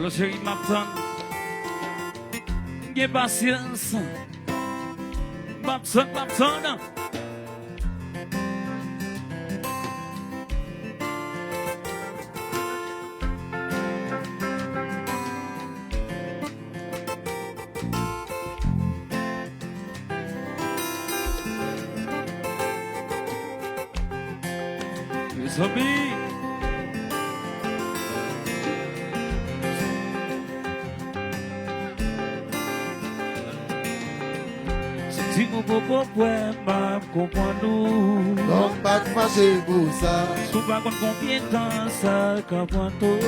Alors chérie m'attend. J'ai patience. M'attend. Les amis. Si vous pouvez pas comprendre, non pas fâché pour ça. Sous pas qu'on combien de temps ça comprend tout.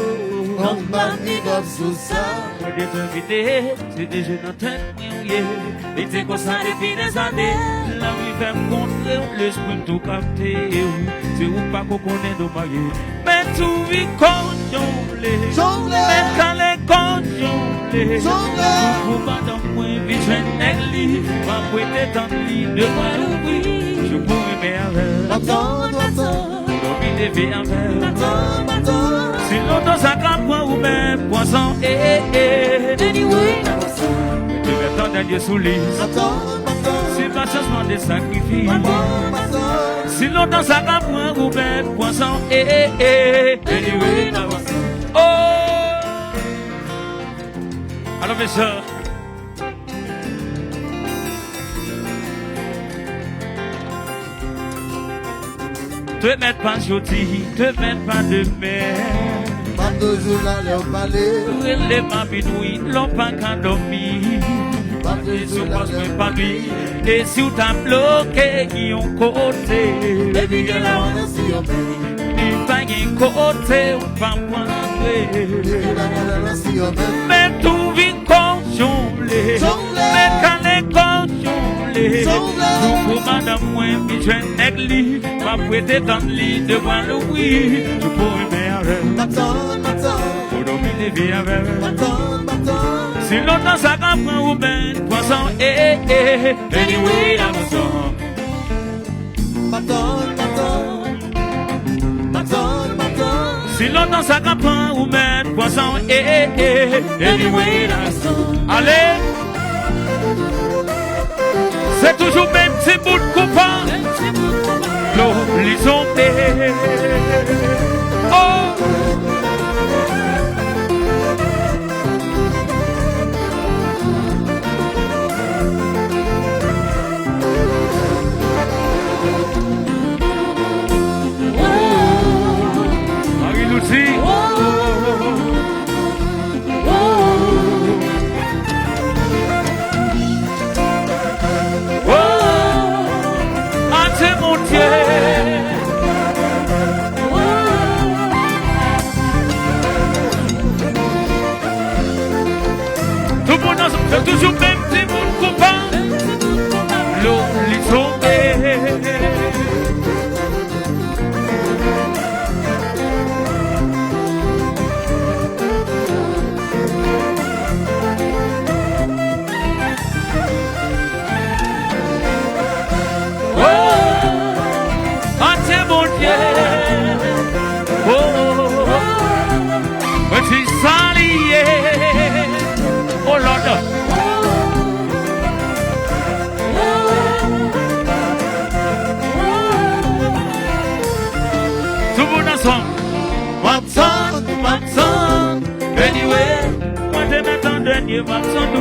Non pas ni comme sous ça. Moi des invités, c'est déjà dans tête mouillée. Et c'est comme ça depuis des années. La vie fait me contrer, l'esprit tout capté. C'est où pas qu'on connaît nos mariés. Mais tout vit conjolé. Mais quand les conjolé. Pour madame moi, vite je n'ai pas prêté tant de lit de moi, oui. Je pourrais m'aimer avec. Attends. Dormir des vies avec. Si longtemps ça campe ou même poisson, Anyway, tu veux ton dernier sous lit. Si pas changement de sacrifice. Si longtemps ça campe ou même poisson, anyway, oh. Alors mes soeurs. Te mets pas jeudi, te mets pas demain. Pas toujours là, leur palais. Les mabinouis, l'ont pas qu'à dormir. Pas Ils toujours sont là, pas leur pas lui. Et si vous t'as bloqué, ils ont côté. Baby girl, I wanna see your baby. Ils pas un côté, on va Baby girl, I wanna see your baby. mais tout vit conjolé. Mais quand les conjolé. Nous pour madame moi, puis je n'ai pas prêté dans le lit devant le oui. Je pourrais m'aimer avec. Pour dormir les vies avec. Si longtemps ça comprend ou ben poisson, anyway, la maison. Si longtemps ça comprend ou ben poisson, anyway, la maison. Allez, c'est toujours même petit bout de coupant. L'horizon est. Oh! Marie-Lucie. C'est mon Dieu. Tout le monde c'est toujours même petit monde copain. L'horizon petit salier, oh Lord. Tout le monde ensemble. Watson, anyway, moi je m'attends dernier Watson.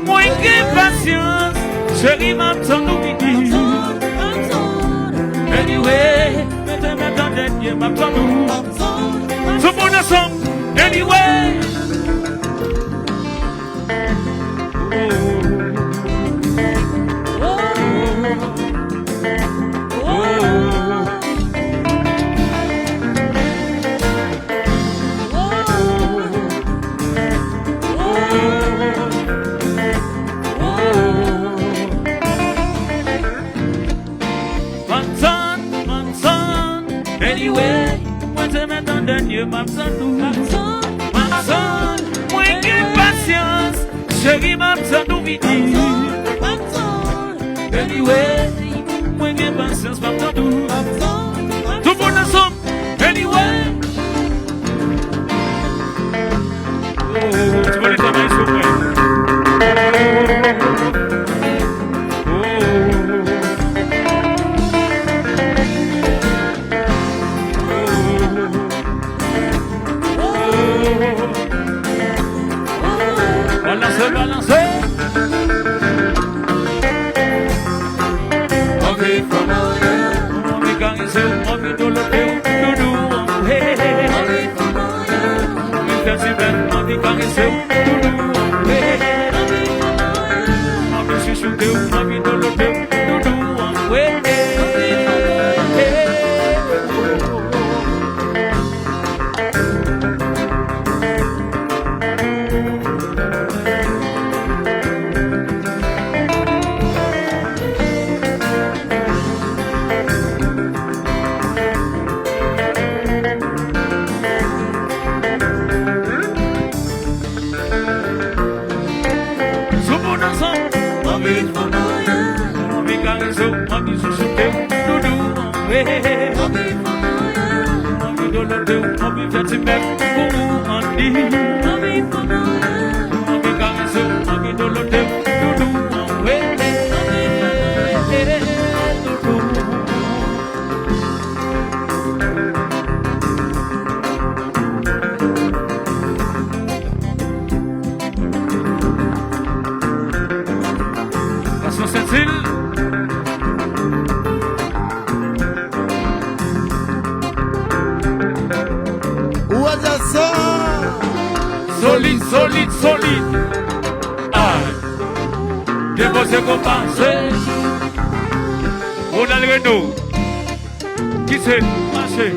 Moi qui patience, chérie Watson nous dit. Anyway, je m'attends dernier Watson nous. Tout le monde ensemble, anyway. Anyway, moi je m'attends dernier Watson, moi qui patience, chérie Watson nous dit. Anyway, moi qui patience Watson nous. Tout le monde ensemble, anyway. tu veux les travailler sur moi. Balancez, balancez. Envie from Moya. Envie quand il s'est, envie de le faire, doudou, hey. Envie from Moya. Envie faire si belle, envie quand il s'est, doudou, hey. Envie chuchoter, envie de le faire, doudou, hey. Envie from Moya. Envie quand il s'est, envie chuchoter, doudou, hey. Envie from Moya. Envie de le faire, envie faire si belle, doudou, envie. Envie from Moya. Envie quand il s'est, envie de le faire, doudou, hey. Façon Saint-Île. Ouadassa. Solide, solide, solide. Ah, déposé qu'on passe. On a le Renault. Qui c'est? Marché.